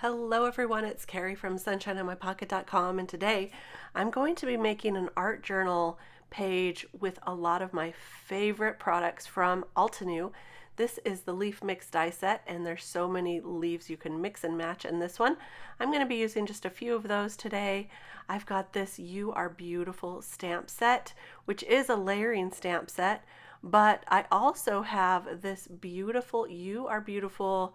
Hello everyone, it's Kari from sunshineonmypocket.com, and today I'm going to be making an art journal page with a lot of my favorite products from Altenew. This is the leaf mix die set, and there's so many leaves you can mix and match in this one. I'm going to be using just a few of those today. I've got this You Are Beautiful stamp set, which is a layering stamp set, but I also have this beautiful You Are Beautiful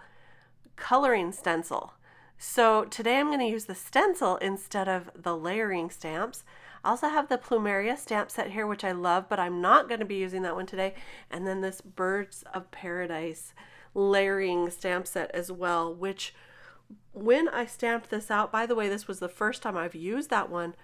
coloring stencil. So today I'm going to use the stencil instead of the layering stamps. I also have the Plumeria stamp set here, which I love, but I'm not going to be using that one today. And then this Birds of Paradise layering stamp set as well, which when I stamped this out, by the way, this was the first time I've used that one.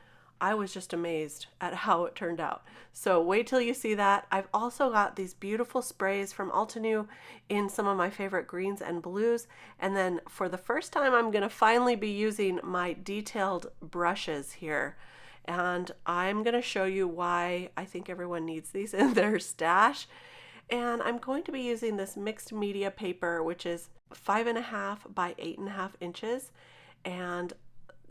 I was just amazed at how it turned out. So wait till you see that. I've also got these beautiful sprays from Altenew in some of my favorite greens and blues. And then for the first time, I'm going to finally be using my detailed brushes here. And I'm going to show you why I think everyone needs these in their stash. And I'm going to be using this mixed media paper, which is 5.5 by 8.5 inches. And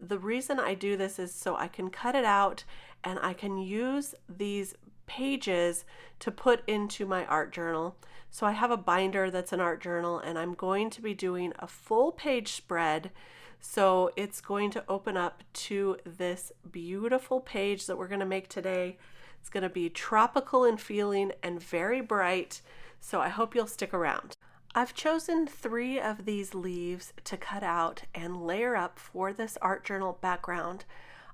the reason I do this is so I can cut it out and I can use these pages to put into my art journal. So I have a binder that's an art journal, and I'm going to be doing a full page spread. So it's going to open up to this beautiful page that we're going to make today. It's going to be tropical in feeling and very bright. So I hope you'll stick around. I've chosen 3 of these leaves to cut out and layer up for this art journal background.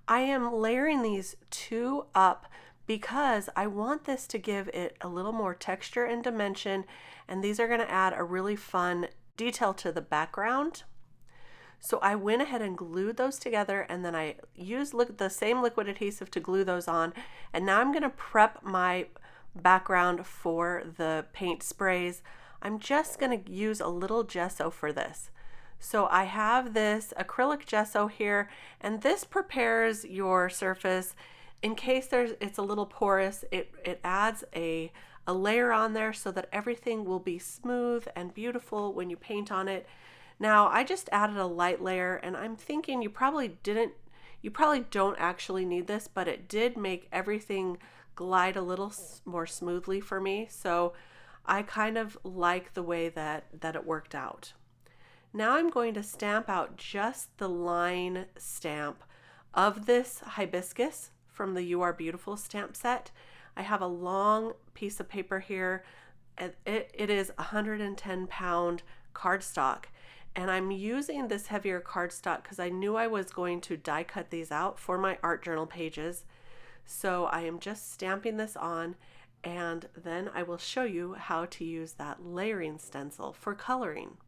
I am layering these 2 up because I want this to give it a little more texture and dimension, and these are going to add a really fun detail to the background. So I went ahead and glued those together, and then I used the same liquid adhesive to glue those on. And now I'm going to prep my background for the paint sprays. I'm just going to use a little gesso for this. So I have this acrylic gesso here, and this prepares your surface in case it's a little porous. It adds a layer on there so that everything will be smooth and beautiful when you paint on it. Now I just added a light layer, and I'm thinking you probably don't actually need this, but it did make everything glide a little more smoothly for me. So I kind of like the way that it worked out. Now I'm going to stamp out just the line stamp of this hibiscus from the You Are Beautiful stamp set. I have a long piece of paper here. It is 110-pound cardstock, and I'm using this heavier cardstock because I knew I was going to die cut these out for my art journal pages. So I am just stamping this on, and then I will show you how to use that layering stencil for coloring.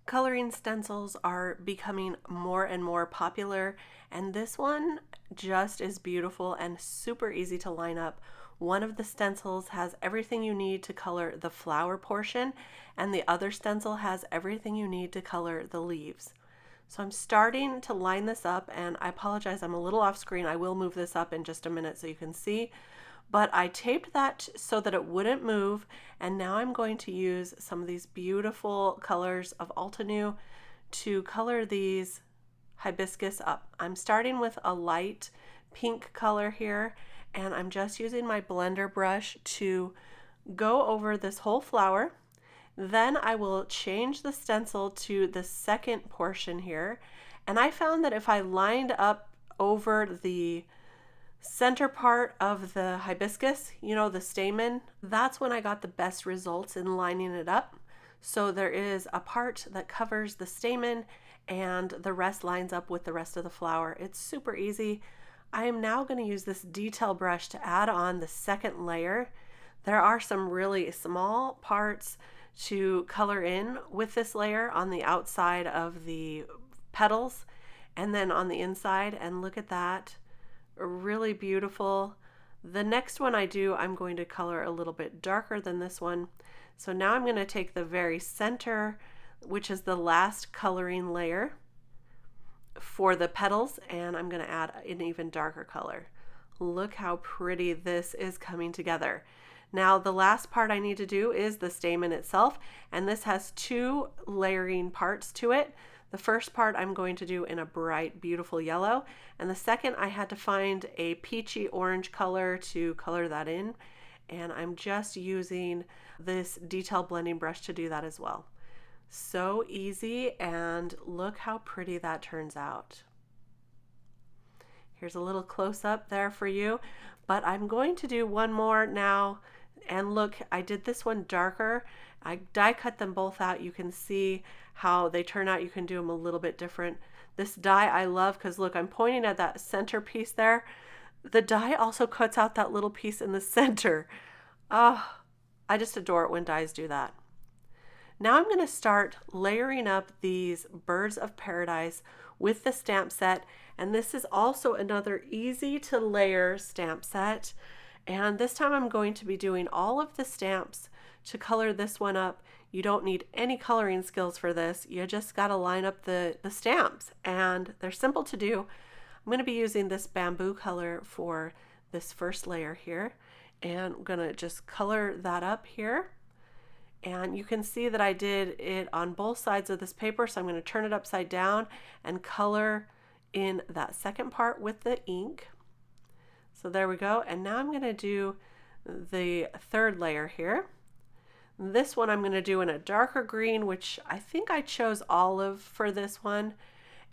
Coloring stencils are becoming more and more popular, and this one just is beautiful and super easy to line up. One of the stencils has everything you need to color the flower portion, and the other stencil has everything you need to color the leaves. So I'm starting to line this up, and I apologize, I'm a little off screen. I will move this up in just a minute so you can see. But I taped that so that it wouldn't move, and now I'm going to use some of these beautiful colors of Altenew to color these hibiscus up. I'm starting with a light pink color here, and I'm just using my blender brush to go over this whole flower. Then I will change the stencil to the second portion here, and I found that if I lined up over the center part of the hibiscus, the stamen, that's when I got the best results in lining it up. So there is a part that covers the stamen and the rest lines up with the rest of the flower. It's super easy. I am now going to use this detail brush to add on the second layer. There are some really small parts to color in with this layer on the outside of the petals and then on the inside, and look at that. Really beautiful. The next one I'm going to color a little bit darker than this one. So now I'm going to take the very center, which is the last coloring layer for the petals, and I'm going to add an even darker color. Look how pretty this is coming together. Now the last part I need to do is the stamen itself, and this has 2 layering parts to it. The first part I'm going to do in a bright, beautiful yellow, and the second I had to find a peachy orange color to color that in, and I'm just using this detail blending brush to do that as well. So easy, and look how pretty that turns out. Here's a little close-up there for you, but I'm going to do one more now. And look, I did this one darker. I die cut them both out. You can see how they turn out. You can do them a little bit different. This die I love because look, I'm pointing at that center piece there. The die also cuts out that little piece in the center. Oh, I just adore it when dies do that. Now I'm going to start layering up these birds of paradise with the stamp set. And this is also another easy to layer stamp set. And this time I'm going to be doing all of the stamps to color this one up. You don't need any coloring skills for this. You just got to line up the stamps, and they're simple to do. I'm going to be using this bamboo color for this first layer here, and I'm going to just color that up here. And you can see that I did it on both sides of this paper, so I'm going to turn it upside down and color in that second part with the ink. So there we go. And now I'm going to do the third layer here. This one I'm going to do in a darker green, which I think I chose olive for this one.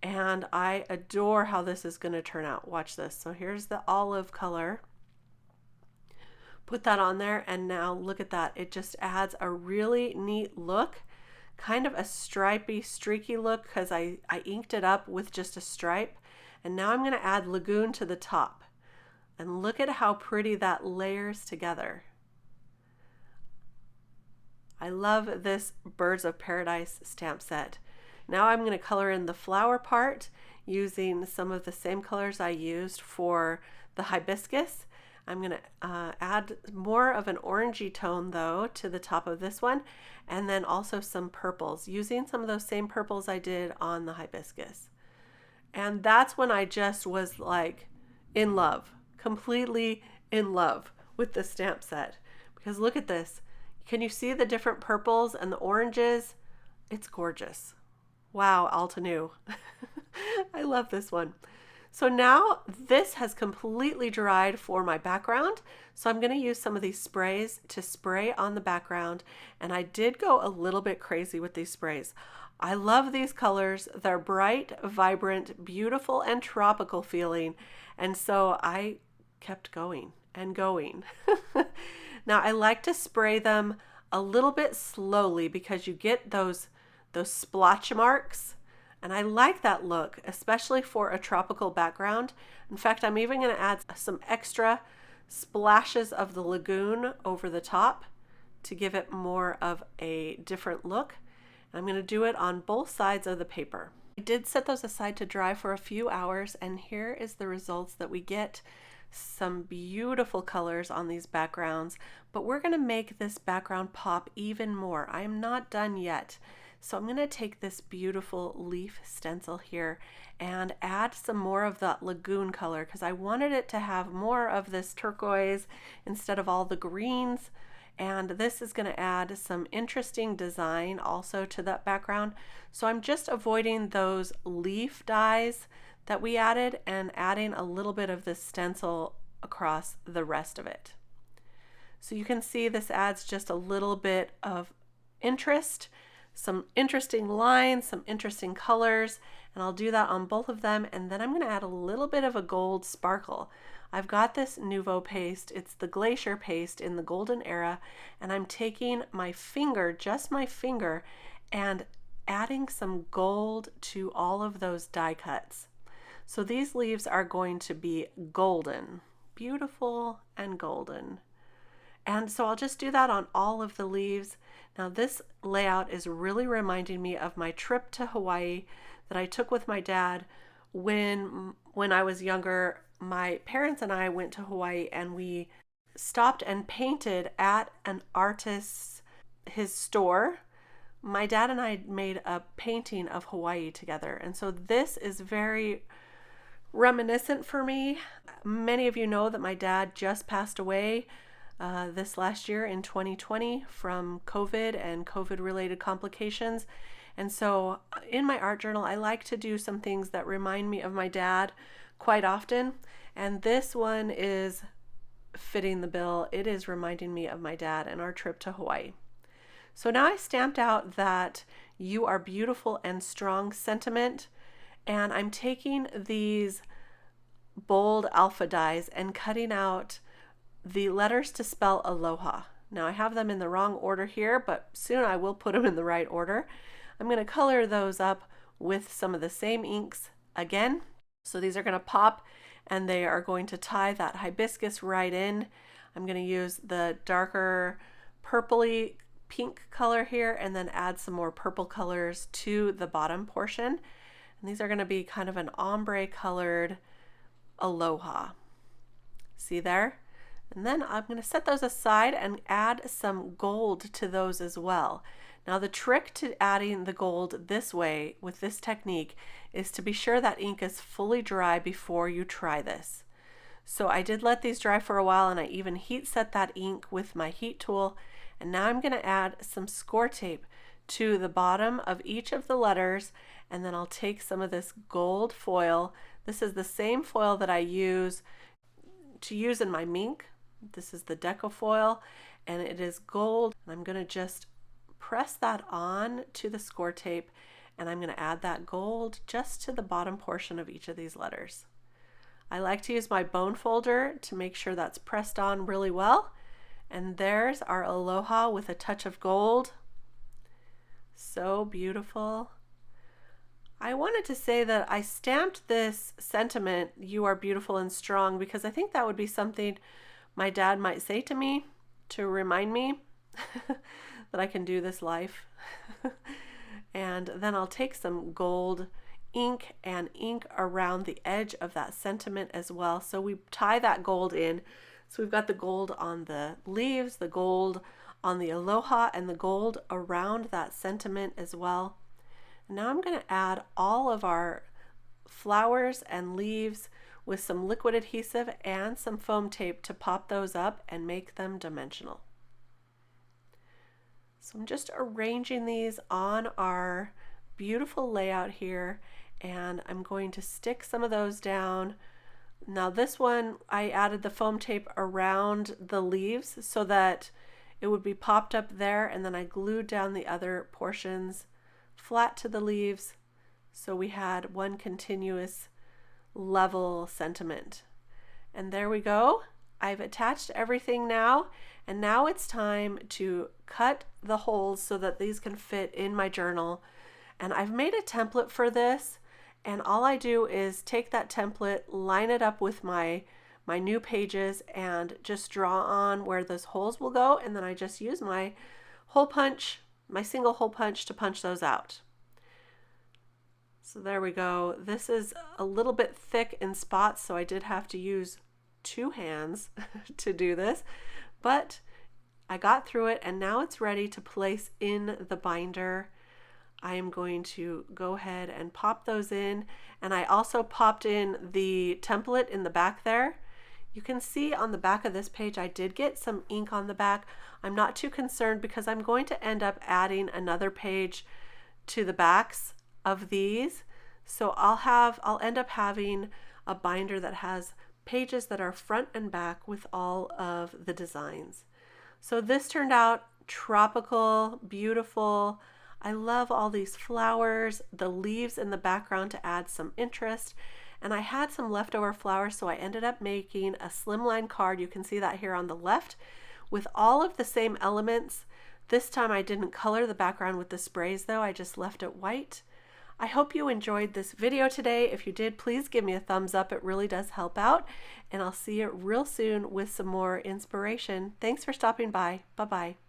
And I adore how this is going to turn out. Watch this. So here's the olive color. Put that on there, and now look at that. It just adds a really neat look, kind of a stripy, streaky look because I inked it up with just a stripe. And now I'm going to add lagoon to the top. And look at how pretty that layers together. I love this Birds of Paradise stamp set. Now I'm going to color in the flower part using some of the same colors I used for the hibiscus. I'm going to add more of an orangey tone though to the top of this one, and then also some purples, using some of those same purples I did on the hibiscus. And that's when I just was like in love. Completely in love with the stamp set, because look at this. Can you see the different purples and the oranges? It's gorgeous. Wow, Altenew. I love this one. So now this has completely dried for my background. So I'm going to use some of these sprays to spray on the background. And I did go a little bit crazy with these sprays. I love these colors. They're bright, vibrant, beautiful, and tropical feeling. And so I kept going and going. Now I like to spray them a little bit slowly because you get those splotch marks, and I like that look, especially for a tropical background. In fact, I'm even going to add some extra splashes of the lagoon over the top to give it more of a different look. I'm going to do it on both sides of the paper. I did set those aside to dry for a few hours, and here is the results that we get. Some beautiful colors on these backgrounds, but we're going to make this background pop even more. I am not done yet. So I'm going to take this beautiful leaf stencil here and add some more of that lagoon color because I wanted it to have more of this turquoise instead of all the greens. And this is going to add some interesting design also to that background. So I'm just avoiding those leaf dyes that we added and adding a little bit of this stencil across the rest of it. So you can see this adds just a little bit of interest, some interesting lines, some interesting colors, and I'll do that on both of them. And then I'm going to add a little bit of a gold sparkle. I've got this Nuvo paste. It's the Glacier paste in the golden era, and I'm taking my finger, just my finger, and adding some gold to all of those die cuts. So these leaves are going to be golden, beautiful and golden. And so I'll just do that on all of the leaves. Now this layout is really reminding me of my trip to Hawaii that I took with my dad when I was younger. My parents and I went to Hawaii and we stopped and painted at an artist's, his store. My dad and I made a painting of Hawaii together. And so this is very reminiscent for me. Many of you know that my dad just passed away this last year in 2020 from COVID and COVID related complications. And so in my art journal, I like to do some things that remind me of my dad quite often. And this one is fitting the bill. It is reminding me of my dad and our trip to Hawaii. So now I stamped out that "You are beautiful and strong" sentiment, and I'm taking these bold alpha dies and cutting out the letters to spell aloha. Now I have them in the wrong order here, but soon I will put them in the right order. I'm going to color those up with some of the same inks again. So these are going to pop and they are going to tie that hibiscus right in. I'm going to use the darker purpley pink color here and then add some more purple colors to the bottom portion. And these are going to be kind of an ombre colored aloha. See there? And then I'm going to set those aside and add some gold to those as well. Now the trick to adding the gold this way with this technique is to be sure that ink is fully dry before you try this. So I did let these dry for a while and I even heat set that ink with my heat tool. And now I'm going to add some score tape to the bottom of each of the letters, and then I'll take some of this gold foil. This is the same foil that I use in my mink. This is the deco foil and it is gold. I'm going to just press that on to the score tape and I'm going to add that gold just to the bottom portion of each of these letters. I like to use my bone folder to make sure that's pressed on really well. And there's our aloha with a touch of gold. So beautiful. I wanted to say that I stamped this sentiment, "You are beautiful and strong," because I think that would be something my dad might say to me to remind me that I can do this life. And then I'll take some gold ink and ink around the edge of that sentiment as well. So we tie that gold in. So we've got the gold on the leaves, the gold on the aloha, and the gold around that sentiment as well. And now I'm going to add all of our flowers and leaves with some liquid adhesive and some foam tape to pop those up and make them dimensional. So I'm just arranging these on our beautiful layout here, and I'm going to stick some of those down. Now this one, I added the foam tape around the leaves so that it would be popped up there, and then I glued down the other portions flat to the leaves so we had one continuous level sentiment. And there we go. I've attached everything now, and now it's time to cut the holes so that these can fit in my journal. And I've made a template for this, and all I do is take that template, line it up with my new pages, and just draw on where those holes will go, and then I just use my hole punch, my single hole punch, to punch those out. So there we go. This is a little bit thick in spots, so I did have to use two hands to do this, but I got through it, and now it's ready to place in the binder. I am going to go ahead and pop those in, and I also popped in the template in the back there. You can see on the back of this page I did get some ink on the back. I'm not too concerned because I'm going to end up adding another page to the backs of these. So I'll end up having a binder that has pages that are front and back with all of the designs. So this turned out tropical, beautiful. I love all these flowers, the leaves in the background to add some interest. And I had some leftover flowers, so I ended up making a slimline card. You can see that here on the left with all of the same elements. This time I didn't color the background with the sprays though, I just left it white. I hope you enjoyed this video today. If you did, please give me a thumbs up. It really does help out. And I'll see you real soon with some more inspiration. Thanks for stopping by. Bye-bye.